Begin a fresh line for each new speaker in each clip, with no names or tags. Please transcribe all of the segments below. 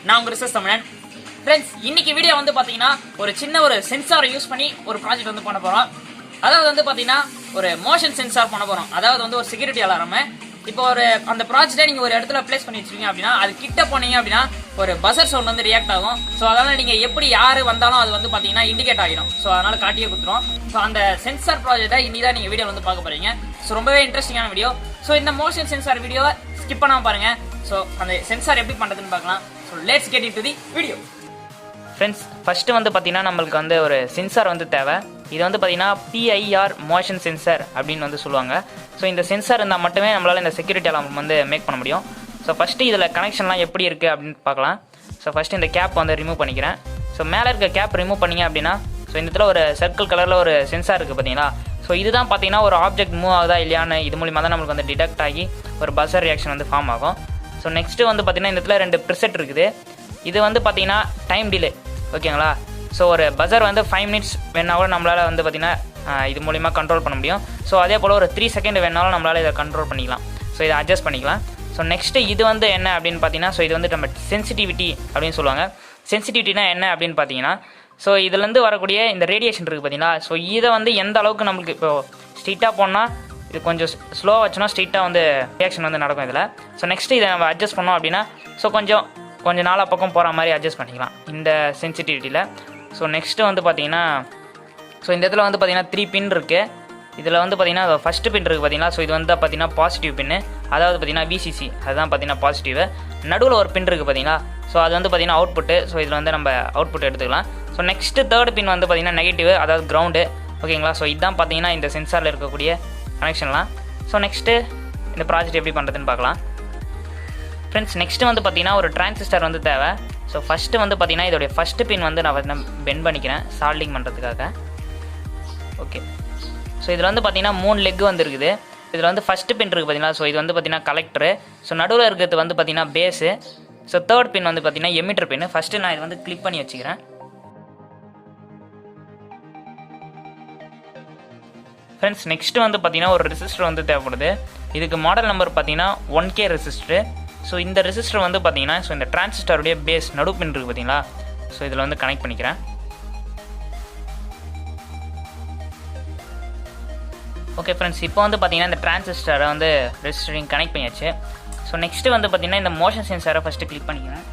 நான் உங்க ரிசர்ச் தமிழன். ஃப்ரெண்ட்ஸ், இன்னைக்கு வீடியோ வந்து பாத்தீங்கன்னா ஒரு சின்ன ஒரு சென்சாரை யூஸ் பண்ணி ஒரு ப்ராஜெக்ட் வந்து பண்ண போறோம். அதாவது வந்து பாத்தீங்கன்னா ஒரு மோஷன் சென்சார் பண்ண போறோம். அதாவது வந்து ஒரு செக்யூரிட்டி அலாரம். இப்போ ஒரு அந்த ப்ராஜெக்டை நீங்க ஒரு இடத்துல பிளேஸ் பண்ணி வச்சிருக்கீங்க அப்படின்னா அது கிட்ட போனீங்க அப்படின்னா ஒரு பசர் சவுண்ட் வந்து ரியாக்ட் ஆகும். ஸோ அதனால நீங்க எப்படி யாரு வந்தாலும் அது வந்து பாத்தீங்கன்னா இண்டிகேட் ஆகிடும். ஸோ அதனால காட்டியே கொடுத்துரும். ஸோ அந்த சென்சார் ப்ராஜெக்டை இன்னிதான் நீங்க வீடியோ வந்து பார்க்க போறீங்க. ஸோ ரொம்பவே இன்ட்ரெஸ்டிங்கான வீடியோ. ஸோ இந்த மோஷன் சென்சார் வீடியோவை ஸ்கிப் பண்ணாம பாருங்க. ஸோ அந்த சென்சார் எப்படி பண்றதுன்னு பார்க்கலாம். So let's get into the video.
Friends, first வந்து பார்த்தீங்கன்னா நம்மளுக்கு வந்து ஒரு சென்சார் வந்து தேவை. இது வந்து பார்த்தீங்கன்னா PIR மோஷன் சென்சார் அப்படின்னு வந்து சொல்லுவாங்க. ஸோ இந்த சென்சார் இருந்தால் மட்டுமே நம்மளால் இந்த செக்யூரிட்டி அலாரம் வந்து மேக் பண்ண முடியும். ஸோ ஃபஸ்ட்டு இதில் கனெக்ஷன்லாம் எப்படி இருக்குது அப்படின்னு பார்க்கலாம். ஸோ ஃபஸ்ட்டு இந்த கேப் வந்து ரிமூவ் பண்ணிக்கிறேன். ஸோ மேலே இருக்க கேப் ரிமூவ் பண்ணிங்க அப்படின்னா ஸோ இந்த இடத்துல ஒரு சர்க்கிள் கலரில் ஒரு சென்சார் இருக்குது பார்த்தீங்களா. ஸோ இதுதான் பார்த்தீங்கன்னா ஒரு ஆப்ஜெக்ட் மூவ் ஆகுதா இல்லையான்னு இது மூலிமா தான் நம்மளுக்கு வந்து டிடெக்ட் ஆகி ஒரு பஸர் ரியாக்ஷன் வந்து ஃபார்ம் ஆகும். ஸோ நெக்ஸ்ட்டு வந்து பார்த்தீங்கன்னா இந்த இடத்துல 2 ப்ரிசெட் இருக்குது. இது வந்து பார்த்தீங்கன்னா டைம் டிலே, ஓகேங்களா. ஸோ ஒரு பஸர் வந்து 5 மினிட்ஸ் வேணாலும் நம்மளால் வந்து பார்த்திங்கன்னா இது மூலிமா கண்ட்ரோல் பண்ண முடியும். ஸோ அதே போல் ஒரு 3 செகண்ட் வேணாலும் நம்மளால் இதை கண்ட்ரோல் பண்ணிக்கலாம். ஸோ இதை அட்ஜஸ்ட் பண்ணிக்கலாம். ஸோ நெக்ஸ்ட்டு இது வந்து என்ன அப்படின்னு பார்த்தீங்கன்னா ஸோ இது வந்து நம்ம சென்சிட்டிவிட்டி அப்படின்னு சொல்லுவாங்க. சென்சிட்டிவிட்டினா என்ன அப்படின்னு பார்த்தீங்கன்னா ஸோ இதுலேருந்து வரக்கூடிய இந்த ரேடியேஷன் இருக்குது பார்த்தீங்களா. ஸோ இதை வந்து எந்த அளவுக்கு நம்மளுக்கு இப்போ ஸ்ட்ரீட்டாக போனால் இது கொஞ்சம் ஸ்லோவாக வச்சுனா ஸ்ட்ரீட்டாக வந்து ரியாக்ஷன் வந்து நடக்கும் இதில். ஸோ நெக்ஸ்ட்டு இதை நம்ம அட்ஜஸ்ட் பண்ணோம் அப்படின்னா ஸோ கொஞ்சம் நாளாக பக்கம் போகிற மாதிரி அட்ஜஸ்ட் பண்ணிக்கலாம் இந்த சென்சிட்டிவிட்டியில். ஸோ நெக்ஸ்ட்டு வந்து பார்த்தீங்கன்னா ஸோ இந்த இடத்துல வந்து பார்த்தீங்கன்னா 3 பின் இருக்குது. இதில் வந்து பார்த்தீங்கன்னா ஃபஸ்ட்டு பின் இருக்குது பார்த்தீங்கன்னா. ஸோ இது வந்து பார்த்தீங்கன்னா பாசிட்டிவ் பின்னு, அதாவது பார்த்தீங்கன்னா VCC, அதுதான் பார்த்தீங்கன்னா பாசிட்டிவ். நடுவில் ஒரு பின் இருக்குது பார்த்தீங்கன்னா. ஸோ அது வந்து பார்த்தீங்கன்னா அவுட்புட்டு. ஸோ இதில் வந்து நம்ம அவுட்புட் எடுத்துக்கலாம். ஸோ நெக்ஸ்ட்டு 3rd பின் வந்து பார்த்தீங்கன்னா நெகட்டிவ், அதாவது கிரவுண்டு, ஓகேங்களா. ஸோ இதுதான் பார்த்தீங்கன்னா இந்த சென்சாரில் இருக்கக்கூடிய கனெக்ஷன்லாம். ஸோ நெக்ஸ்ட்டு இந்த ப்ராஜெக்ட் எப்படி பண்ணுறதுன்னு பார்க்கலாம். ஃப்ரெண்ட்ஸ், நெக்ஸ்ட்டு வந்து பார்த்தீங்கன்னா ஒரு டிரான்சிஸ்டர் வந்து தேவை. ஸோ ஃபஸ்ட்டு வந்து பார்த்தீங்கன்னா இதோடைய ஃபஸ்ட்டு பின் வந்து நான் பெண்ட் பண்ணிக்கிறேன் சால்டிங் பண்ணுறதுக்காக. ஓகே, ஸோ இதில் வந்து பார்த்தீங்கன்னா 3 லெக் வந்து இருக்குது. இதில் வந்து ஃபஸ்ட்டு பின் இருக்குது பார்த்தீங்கன்னா. ஸோ இது வந்து பார்த்தீங்கன்னா கலெக்டரு. ஸோ நடுவில் இருக்கிறது வந்து பார்த்தீங்கன்னா பேஸு. ஸோ 3rd பின் வந்து பார்த்தீங்கன்னா எமிட்டர் பின். ஃபஸ்ட்டு நான் இது வந்து கிளிக் பண்ணி வச்சுக்கிறேன். ஃப்ரெண்ட்ஸ், நெக்ஸ்ட்டு வந்து பார்த்தீங்கன்னா ஒரு ரெசிஸ்டர் வந்து தேவைப்படுது. இதுக்கு மாடல் நம்பர் பார்த்தீங்கன்னா 1K ரெசிஸ்டரு. ஸோ இந்த ரெசிஸ்டர் வந்து பார்த்தீங்கன்னா ஸோ இந்த டிரான்சிஸ்டருடைய பேஸ் நடு பின் இருக்குது பார்த்தீங்களா. ஸோ இதில் வந்து கனெக்ட் பண்ணிக்கிறேன். ஓகே ஃப்ரெண்ட்ஸ், இப்போ வந்து பார்த்தீங்கன்னா இந்த டிரான்சிஸ்டரை வந்து ரெசிஸ்டரிங் கனெக்ட் பண்ணியாச்சு. ஸோ நெக்ஸ்ட்டு வந்து பார்த்தீங்கன்னா இந்த மோஷன் சென்சாரை ஃபஸ்ட்டு கிளிக் பண்ணிக்கிறேன்.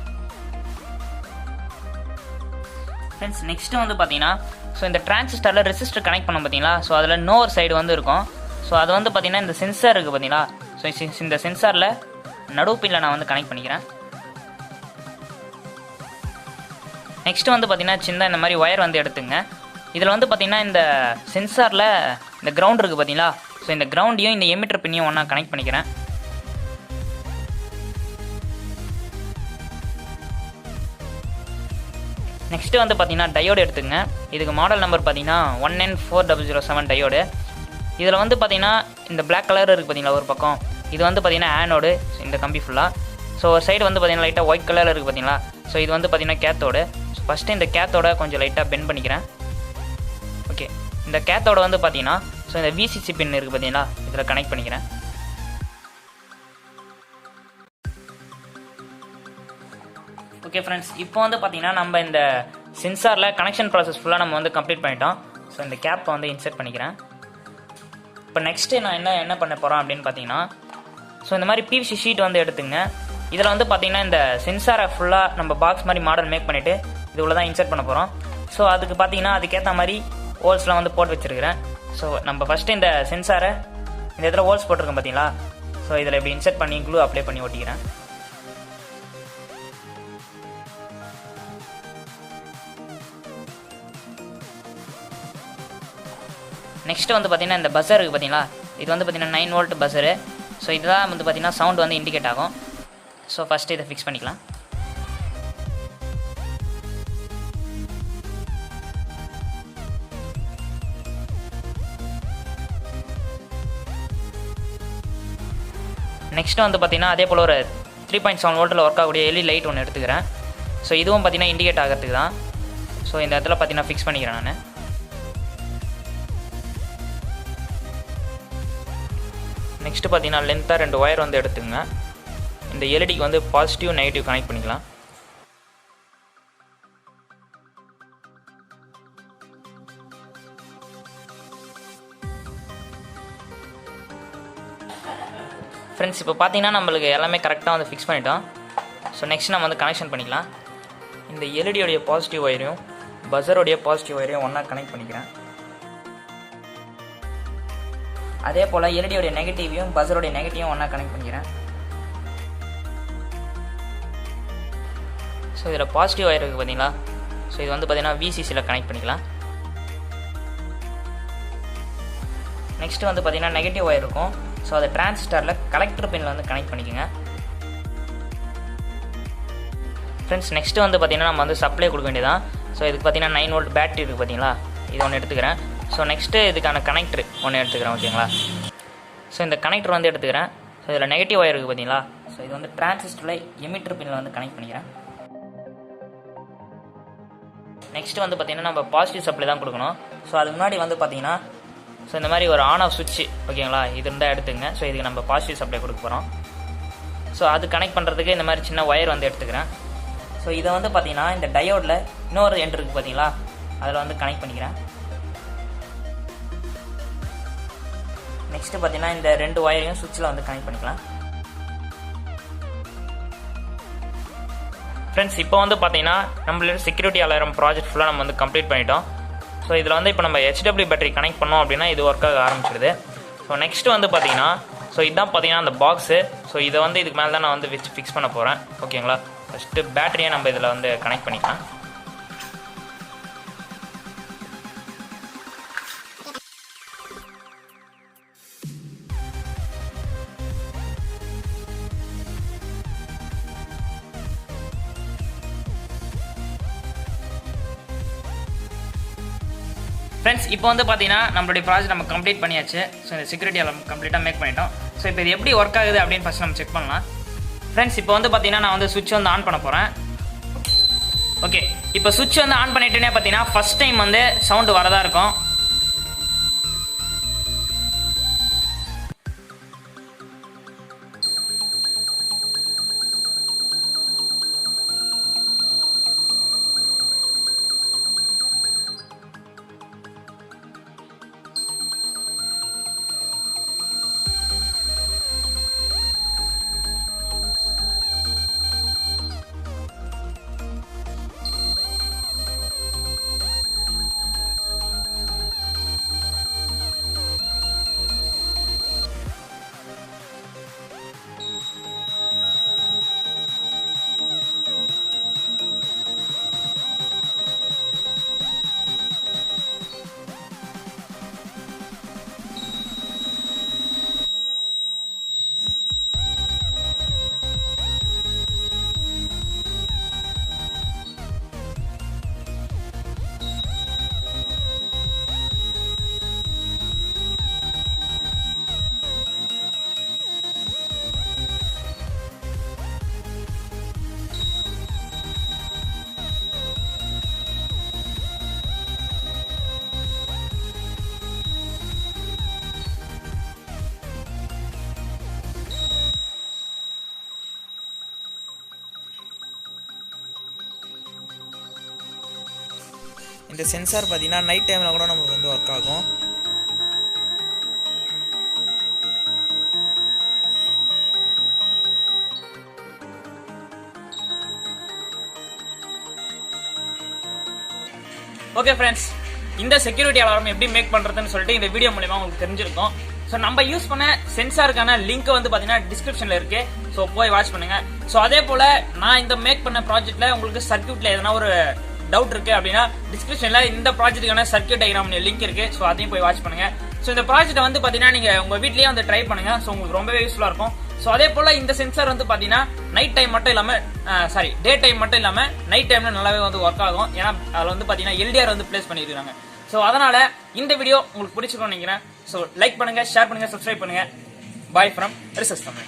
ஃப்ரெண்ட்ஸ், நெக்ஸ்ட்டு வந்து பார்த்தீங்கன்னா ஸோ இந்த டிரான்சிஸ்டரில் ரெசிஸ்டர் கனெக்ட் பண்ணோம் பார்த்தீங்களா. ஸோ அதில் இன்னொரு சைடு வந்து இருக்கும். ஸோ அது வந்து பார்த்தீங்கன்னா இந்த சென்சார் இருக்குது பார்த்தீங்களா. ஸோ இந்த சென்சாரில் நடுவு பின்னில் நான் வந்து கனெக்ட் பண்ணிக்கிறேன். நெக்ஸ்ட்டு வந்து பார்த்தீங்கன்னா சின்ன இந்த மாதிரி ஒயர் வந்து எடுத்துங்க. இதில் வந்து பார்த்தீங்கன்னா இந்த சென்சாரில் இந்த கிரவுண்ட் இருக்குது பார்த்தீங்களா. ஸோ இந்த கிரவுண்டையும் இந்த எமிட்டர் பின்னையும் ஒன்றா கனெக்ட் பண்ணிக்கிறேன். நெக்ஸ்ட்டு வந்து பார்த்தீங்கன்னா டயோடு எடுத்துங்க. இதுக்கு மாடல் நம்பர் பார்த்தீங்கன்னா 1N4007 டயோடு. இதில் வந்து பார்த்தீங்கன்னா இந்த பிளாக் கலர் இருக்குது பார்த்தீங்களா ஒரு பக்கம், இது வந்து பார்த்தீங்கன்னா ஆனோடு, இந்த கம்பி ஃபுல்லாக. ஸோ ஒரு சைடு வந்து பார்த்தீங்கன்னா லைட்டாக ஒயிட் கலரில் இருக்குது பார்த்தீங்களா. ஸோ இது வந்து பார்த்தீங்கன்னா கேத்தோடு. ஸோ ஃபஸ்ட்டு இந்த கேத்தோட கொஞ்சம் லைட்டாக பெண்ட் பண்ணிக்கிறேன். ஓகே, இந்த கேத்தோட வந்து பார்த்தீங்கன்னா ஸோ இந்த VCC பின் இருக்குது பார்த்தீங்களா, இதில் கனெக்ட் பண்ணிக்கிறேன். ஓகே ஃப்ரெண்ட்ஸ், இப்போ வந்து பார்த்தீங்கன்னா நம்ம இந்த சென்சாரில் கனெக்ஷன் ப்ராசஸ் ஃபுல்லாக நம்ம வந்து கம்ப்ளீட் பண்ணிட்டோம். ஸோ இந்த கேப்பை வந்து இன்சர்ட் பண்ணிக்கிறேன். இப்போ நெக்ஸ்ட்டு நான் என்ன பண்ண போகிறேன் அப்படின்னு பார்த்தீங்கன்னா ஸோ இந்த மாதிரி PVC ஷீட் வந்து எடுத்துங்க. இதில் வந்து பார்த்தீங்கன்னா இந்த சென்சாரை ஃபுல்லாக நம்ம பாக்ஸ் மாதிரி மாடல் மேக் பண்ணிவிட்டு இது உள்ள தான் இன்சர்ட் பண்ண போகிறோம். ஸோ அதுக்கு பார்த்தீங்கன்னா அதுக்கேற்ற மாதிரி ஹோல்ஸ்லாம் வந்து போட்டு வச்சுருக்கிறேன். ஸோ நம்ம ஃபஸ்ட்டு இந்த சென்சாரை இந்த இடத்துல ஹோல்ஸ் போட்டிருக்கோம் பார்த்தீங்களா. ஸோ இதில் இப்படி இன்சர்ட் பண்ணி க்ளூ அப்ளை பண்ணி ஒட்டிக்கிறேன். நெக்ஸ்ட்டு வந்து பார்த்தீங்கன்னா இந்த பஸர் இருக்குது பார்த்தீங்களா. இது வந்து பார்த்தீங்கன்னா 9 வோல்ட் பஸரு. ஸோ இதுதான் வந்து பார்த்தீங்கன்னா சவுண்ட் வந்து இண்டிகேட் ஆகும். ஸோ ஃபஸ்ட்டு இதை ஃபிக்ஸ் பண்ணிக்கலாம். நெக்ஸ்ட்டு வந்து பார்த்தீங்கன்னா அதே போல் ஒரு 3.7 வோல்ட்டில் ஒர்க் ஆகக்கூடிய LED லைட் ஒன்று எடுத்துக்கிறேன். ஸோ இதுவும் பார்த்தீங்கன்னா இண்டிகேட் ஆகிறதுக்கு தான். ஸோ இந்த இடத்துல பார்த்தீங்கன்னா ஃபிக்ஸ் பண்ணிக்கிறேன் நான். நெக்ஸ்ட்டு பார்த்தீங்கன்னா லென்த்தாக 2 ஒயர் வந்து எடுத்துங்க. இந்த எல்இடிக்கு வந்து பாசிட்டிவ் நெகட்டிவ் கனெக்ட் பண்ணிக்கலாம். ஃப்ரெண்ட்ஸ் இப்போ பார்த்தீங்கன்னா நம்மளுக்கு எல்லாமே கரெக்டாக வந்து ஃபிக்ஸ் பண்ணிட்டோம். ஸோ நெக்ஸ்ட் நம்ம வந்து கனெக்ஷன் பண்ணிக்கலாம். இந்த எல்இடியோடைய பாசிட்டிவ் ஒயரையும் பஸரோடைய பாசிட்டிவ் ஒயரையும் ஒன்றா கனெக்ட் பண்ணிக்கிறேன். அதே போல் எல்இடியோடைய நெகட்டிவையும் பஸரோடைய நெகட்டிவும் ஒன்றா கனெக்ட் பண்ணிக்கிறேன். ஸோ இதில் பாசிட்டிவ் ஒயர் இருக்குது பார்த்தீங்களா? ஸோ இது வந்து பார்த்தீங்கன்னா விசிசியில் கனெக்ட் பண்ணிக்கலாம். நெக்ஸ்ட்டு வந்து பார்த்தீங்கன்னா நெகட்டிவ் ஒயர் இருக்கும். ஸோ அதை டிரான்சிஸ்டரில் கலெக்டர் பின்னில் வந்து கனெக்ட் பண்ணிக்கோங்க. ஃப்ரெண்ட்ஸ் நெக்ஸ்ட்டு வந்து பார்த்தீங்கன்னா நம்ம வந்து சப்ளை கொடுக்க வேண்டியதான். ஸோ இதுக்கு பார்த்தீங்கன்னா 9 வோல்ட் பேட்டரி இருக்குது பார்த்தீங்களா? இது ஒன்று எடுத்துக்கிறேன். ஸோ நெக்ஸ்ட்டு இதுக்கான கனெக்டர் ஒன்று எடுத்துக்கிறேன். ஓகேங்களா? ஸோ இந்த கனெக்டர் வந்து எடுத்துக்கிறேன். ஸோ இதில் நெகட்டிவ் ஒயர் இருக்குது பார்த்தீங்களா? ஸோ இது வந்து டிரான்சிஸ்டரில் எமிட்டர் பின்னில் வந்து கனெக்ட் பண்ணிக்கிறேன். நெக்ஸ்ட்டு வந்து பார்த்தீங்கன்னா நம்ம பாசிட்டிவ் சப்ளை தான் கொடுக்கணும். ஸோ அதுக்கு முன்னாடி வந்து பார்த்தீங்கன்னா ஸோ இந்த மாதிரி ஒரு ஆன் ஆஃப் சுவிட்ச் ஓகேங்களா, இது இருந்தால் எடுத்துங்க. ஸோ இதுக்கு நம்ம பாசிட்டிவ் சப்ளை கொடுக்க போகிறோம். ஸோ அது கனெக்ட் பண்ணுறதுக்கு இந்த மாதிரி சின்ன ஒயர் வந்து எடுத்துக்கிறேன். ஸோ இதை வந்து பார்த்தீங்கன்னா இந்த டயோடில் இன்னொரு எண்ட் இருக்குது பார்த்தீங்களா, அதில் வந்து கனெக்ட் பண்ணிக்கிறேன். நெக்ஸ்ட்டு பார்த்தீங்கன்னா இந்த 2 ஒயரையும் சுவிட்சில் வந்து கனெக்ட் பண்ணிக்கலாம். ஃப்ரெண்ட்ஸ் இப்போ வந்து பார்த்தீங்கன்னா நம்மளோட செக்யூரிட்டி அலாரம் ப்ராஜெக்ட் ஃபுல்லாக நம்ம வந்து கம்ப்ளீட் பண்ணிட்டோம். ஸோ இதில் வந்து இப்போ நம்ம HW பேட்டரி கனெக்ட் பண்ணோம் அப்படின்னா இது ஒர்க் ஆக ஆரம்பிச்சிடுது. ஸோ நெக்ஸ்ட்டு வந்து பார்த்தீங்கன்னா ஸோ இதுதான் பார்த்தீங்கன்னா அந்த பாக்ஸு. ஸோ இதை வந்து இதுக்கு மேலே தான் நான் வந்து வச்சு ஃபிக்ஸ் பண்ண போகிறேன். ஓகேங்களா? ஃபஸ்ட்டு பேட்டரியை நம்ம இதில் வந்து கனெக்ட் பண்ணிக்கலாம். ஃப்ரெண்ட்ஸ் இப்போ வந்து பார்த்தீங்கன்னா நம்மளுடைய ப்ராஜெக்ட் நம்ம கம்ப்ளீட் பண்ணியாச்சு. ஸோ இந்த செக்யூரிட்டி அலாரம் கம்ப்ளீட்டாக மேக் பண்ணிட்டோம். ஸோ இப்போ இது எப்படி ஒர்க் ஆகுது அப்படின்னு ஃபஸ்ட் நம்ம செக் பண்ணலாம். ஃப்ரெண்ட்ஸ் இப்போ வந்து பார்த்தீங்கன்னா நான் வந்து சுவிட்ச் வந்து ஆன் பண்ண போகிறேன். ஓகே, இப்போ சுவிட்ச் வந்து ஆன் பண்ணிட்டேனே பார்த்தீங்கன்னா ஃபஸ்ட் டைம் வந்து சவுண்டு வரதா இருக்கும்.
இந்த சென்சார் பார்த்தீங்கன்னா நைட் டைமில் கூட நமக்கு வந்து ஒர்க் ஆகும்.
ஓகே ஃப்ரெண்ட்ஸ், இந்த செக்யூரிட்டி அலாரம் எப்படி மேக் பண்ணுறதுன்னு சொல்லிட்டு இந்த வீடியோ மூலமா உங்களுக்கு தெரிஞ்சிருக்கும். ஸோ நம்ம யூஸ் பண்ண சென்சாருக்கான லிங்க் வந்து பார்த்தீங்கன்னா டிஸ்கிரிப்ஷனில் இருக்கு. ஸோ போய் வாட்ச் பண்ணுங்க. ஸோ அதே போல் நான் இந்த மேக் பண்ண ப்ராஜெக்ட்ல உங்களுக்கு சர்க்யூட்ல எதனா ஒரு டவுட் இருக்கு அப்படின்னா டிஸ்கிரிப்ஷன்ல இந்த ப்ராஜெக்ட்டுக்கான சர்க்யூட் டயக்ராம் லிங்க் இருக்கு. ஸோ அதையும் போய் வாட்ச் பண்ணுங்க. ஸோ இந்த ப்ராஜெக்ட் வந்து பார்த்தீங்கன்னா நீங்க உங்க வீட்லயே வந்து ட்ரை பண்ணுங்க. ஸோ உங்களுக்கு ரொம்பவே யூஸ்ஃபுல்லா இருக்கும். ஸோ அதே போல இந்த சென்சார் வந்து பார்த்தீங்கன்னா நைட் டைம் மட்டும் இல்லாம டே டைம் மட்டும் இல்லாம நைட் டைம்ல நல்லாவே வந்து ஒர்க் ஆகும். ஏன்னா அதில் வந்து பார்த்தீங்கன்னா LDR வந்து பிளேஸ் பண்ணிருக்காங்க. ஸோ அதனால இந்த வீடியோ உங்களுக்கு பிடிச்சிருக்கும்னு நினைக்கிறேன். ஸோ லைக் பண்ணுங்க, ஷேர் பண்ணுங்க, சப்ஸ்கிரைப் பண்ணுங்க. Bye from resistor.